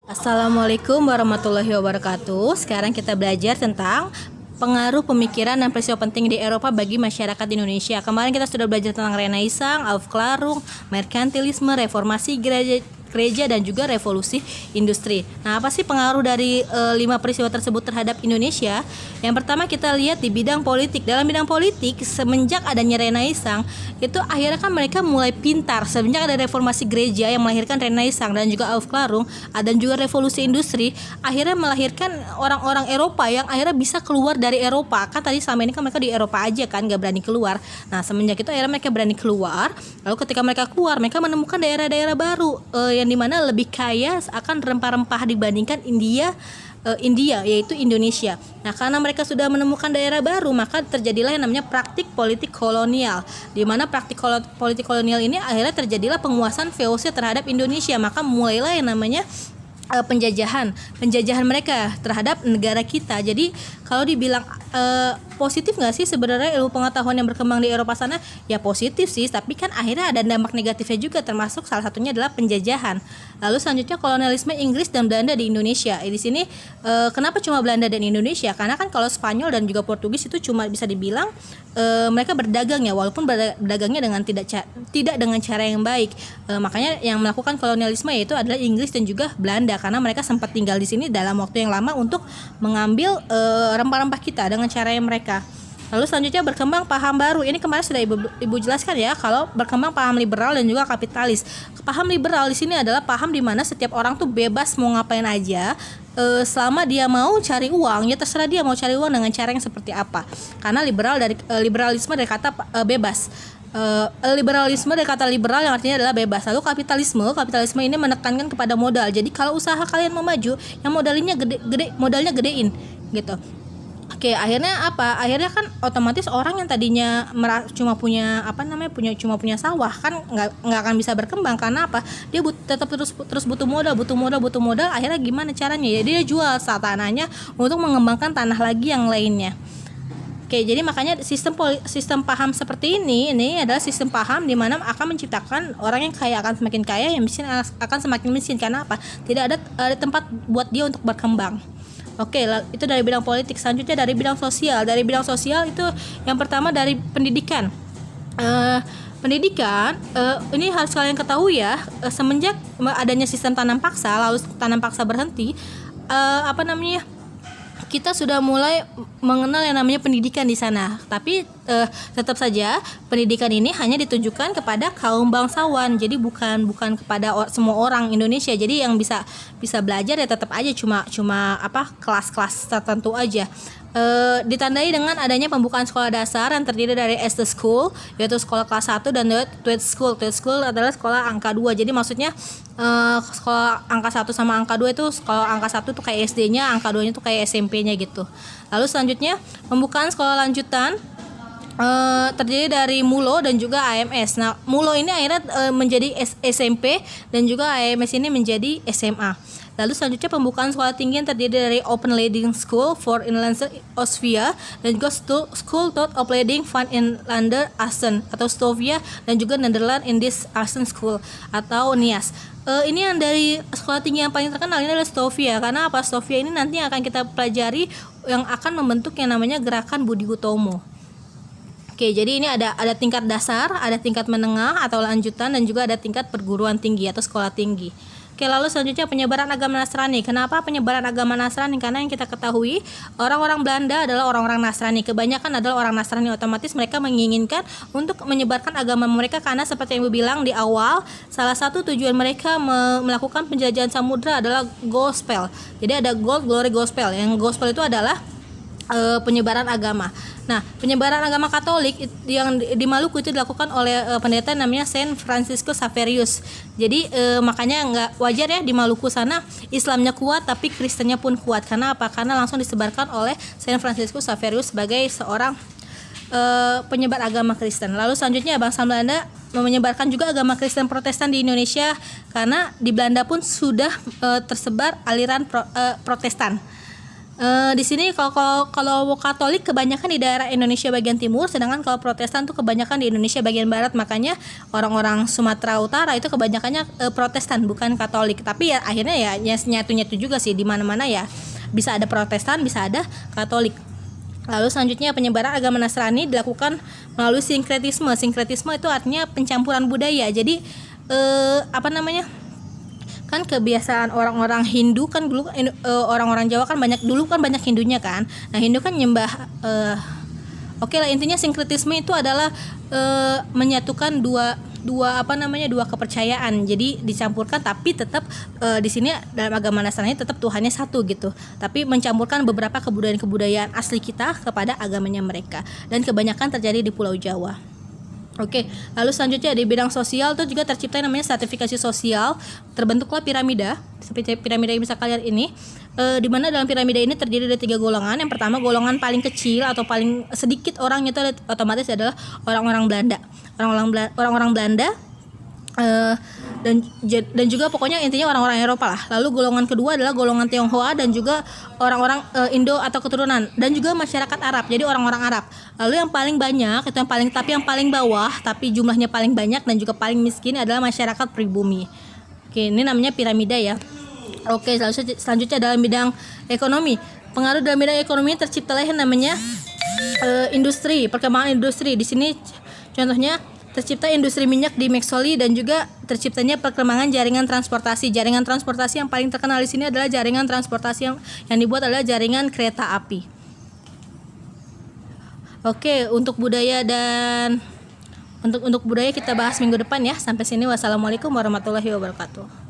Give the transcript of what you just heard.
Assalamualaikum warahmatullahi wabarakatuh. Sekarang kita belajar tentang pengaruh pemikiran dan peristiwa penting di Eropa bagi masyarakat Indonesia. Kemarin kita sudah belajar tentang Renaissance, Aufklärung, merkantilisme, reformasi gereja dan juga revolusi industri. Nah, apa sih pengaruh dari 5 peristiwa tersebut terhadap Indonesia? Yang pertama kita lihat di bidang politik. Dalam bidang politik, semenjak adanya Renaissance, itu akhirnya kan mereka mulai pintar. Semenjak ada reformasi gereja yang melahirkan Renaissance dan juga Aufklärung dan juga revolusi industri, akhirnya melahirkan orang-orang Eropa yang akhirnya bisa keluar dari Eropa. Kan tadi selama ini kan mereka di Eropa aja kan, gak berani keluar. Nah, semenjak itu akhirnya mereka berani keluar. Lalu ketika mereka keluar, mereka menemukan daerah-daerah baru yang dimana lebih kaya akan rempah-rempah dibandingkan India, yaitu Indonesia. Nah, karena mereka sudah menemukan daerah baru, maka terjadilah yang namanya praktik politik kolonial, di mana praktik politik kolonial ini akhirnya terjadilah penguasaan VOC terhadap Indonesia. Maka mulailah yang namanya penjajahan mereka terhadap negara kita. Jadi kalau dibilang positif nggak sih sebenarnya ilmu pengetahuan yang berkembang di Eropa sana? Ya positif sih, tapi kan akhirnya ada dampak negatifnya juga, termasuk salah satunya adalah penjajahan. Lalu selanjutnya kolonialisme Inggris dan Belanda di Indonesia. Di sini kenapa cuma Belanda dan Indonesia? Karena kan kalau Spanyol dan juga Portugis itu cuma bisa dibilang mereka berdagang ya, walaupun berdagangnya dengan tidak dengan cara yang baik. Makanya yang melakukan kolonialisme yaitu adalah Inggris dan juga Belanda, karena mereka sempat tinggal di sini dalam waktu yang lama untuk mengambil rempah-rempah kita dengan cara yang mereka. Lalu selanjutnya berkembang paham baru. Ini kemarin sudah ibu jelaskan ya, kalau berkembang paham liberal dan juga kapitalis. Paham liberal di sini adalah paham di mana setiap orang tuh bebas mau ngapain aja, selama dia mau cari uang, ya terserah dia mau cari uang dengan cara yang seperti apa. Karena liberalisme dari kata bebas. Liberalisme dari kata liberal yang artinya adalah bebas. Lalu kapitalisme ini menekankan kepada modal. Jadi kalau usaha kalian mau maju, yang modalnya gedein gitu. Oke, akhirnya apa? Akhirnya kan otomatis orang yang tadinya cuma punya sawah kan nggak akan bisa berkembang. Karena apa? Dia tetap terus butuh modal. Akhirnya gimana caranya? Ya dia jual tanahnya untuk mengembangkan tanah lagi yang lainnya. Oke, jadi makanya sistem paham seperti ini adalah sistem paham di mana akan menciptakan orang yang kaya akan semakin kaya, yang miskin akan semakin miskin. Karena apa? Tidak ada tempat buat dia untuk berkembang. Oke, itu dari bidang politik. Selanjutnya dari bidang sosial. Dari bidang sosial itu yang pertama dari pendidikan. Ini harus kalian ketahui ya, semenjak adanya sistem tanam paksa, lalu tanam paksa berhenti, kita sudah mulai mengenal yang namanya pendidikan di sana. Tapi tetap saja pendidikan ini hanya ditujukan kepada kaum bangsawan. Jadi bukan kepada semua orang Indonesia. Jadi yang bisa belajar ya tetap aja cuma kelas-kelas tertentu aja. Ditandai dengan adanya pembukaan sekolah dasar yang terdiri dari SD School, yaitu sekolah kelas 1, dan Tweede School. Tweede School adalah sekolah angka 2. Jadi maksudnya sekolah angka 1 sama angka 2 itu, sekolah angka 1 tuh kayak SD-nya, angka 2-nya tuh kayak SMP-nya gitu. Lalu selanjutnya pembukaan sekolah lanjutan terdiri dari MULO dan juga AMS. Nah, MULO ini akhirnya menjadi SMP dan juga AMS ini menjadi SMA. Lalu selanjutnya pembukaan sekolah tinggi yang terdiri dari Open Leiding School for Inlandse Austria dan juga School tot Opleiding van Inlander Assen atau Stovia, dan juga Netherlands Indisch Assen School atau NIAS. Ini yang dari sekolah tinggi yang paling terkenal ini adalah Stovia. Karena apa? Stovia ini nanti akan kita pelajari yang akan membentuk yang namanya gerakan Budi Utomo. Oke, jadi ini ada tingkat dasar, ada tingkat menengah atau lanjutan, dan juga ada tingkat perguruan tinggi atau sekolah tinggi. Oke, lalu selanjutnya penyebaran agama Nasrani. Kenapa penyebaran agama Nasrani? Karena yang kita ketahui orang-orang Belanda adalah orang-orang Nasrani. Kebanyakan adalah orang Nasrani, otomatis mereka menginginkan untuk menyebarkan agama mereka. Karena seperti yang Ibu bilang di awal, salah satu tujuan mereka melakukan penjajahan samudra adalah gospel. Jadi ada gold, glory, gospel. Yang gospel itu adalah penyebaran agama. Nah, penyebaran agama Katolik yang di Maluku itu dilakukan oleh pendeta namanya Saint Francisco Xaverius. Jadi makanya nggak wajar ya di Maluku sana Islamnya kuat tapi Kristennya pun kuat. Karena apa? Karena langsung disebarkan oleh Saint Francisco Xaverius sebagai seorang penyebar agama Kristen. Lalu selanjutnya bangsa Belanda menyebarkan juga agama Kristen Protestan di Indonesia, karena di Belanda pun sudah tersebar aliran Protestan. Di sini kalau Katolik kebanyakan di daerah Indonesia bagian timur, sedangkan kalau Protestan tuh kebanyakan di Indonesia bagian barat. Makanya orang-orang Sumatera Utara itu kebanyakannya Protestan, bukan Katolik. Tapi ya akhirnya ya nyatu-nyatu juga sih, di mana-mana ya bisa ada Protestan, bisa ada Katolik. Lalu selanjutnya penyebaran agama Nasrani dilakukan melalui sinkretisme. Sinkretisme itu artinya pencampuran budaya. Jadi kan kebiasaan orang-orang Hindu kan dulu, orang-orang Jawa kan dulu kan banyak Hindunya kan. Nah Hindu kan nyembah oke lah, intinya sinkretisme itu adalah menyatukan dua kepercayaan. Jadi dicampurkan, tapi tetap di sini dalam agama Nasrani tetap Tuhannya satu gitu. Tapi mencampurkan beberapa kebudayaan asli kita kepada agamanya mereka, dan kebanyakan terjadi di Pulau Jawa. Oke, lalu selanjutnya di bidang sosial itu juga tercipta namanya stratifikasi sosial. Terbentuklah piramida, seperti piramida yang bisa kalian ini, di mana dalam piramida ini terdiri dari 3 golongan. Yang pertama golongan paling kecil atau paling sedikit orangnya itu otomatis adalah orang-orang Belanda. Orang-orang Belanda dan juga pokoknya intinya orang-orang Eropa lah. Lalu golongan kedua adalah golongan Tionghoa dan juga orang-orang Indo atau keturunan, dan juga masyarakat Arab. Jadi orang-orang Arab. Lalu yang paling banyak itu yang paling bawah tapi jumlahnya paling banyak dan juga paling miskin adalah masyarakat pribumi. Oke, ini namanya piramida ya. Oke, selanjutnya dalam bidang ekonomi. Pengaruh dalam bidang ekonomi terciptalah yang namanya industri, perkembangan industri. Di sini contohnya tercipta industri minyak di Maxoli, dan juga terciptanya perkembangan jaringan transportasi. Jaringan transportasi yang paling terkenal di sini adalah jaringan transportasi yang dibuat adalah jaringan kereta api. Oke, untuk budaya kita bahas minggu depan ya. Sampai sini, wassalamualaikum warahmatullahi wabarakatuh.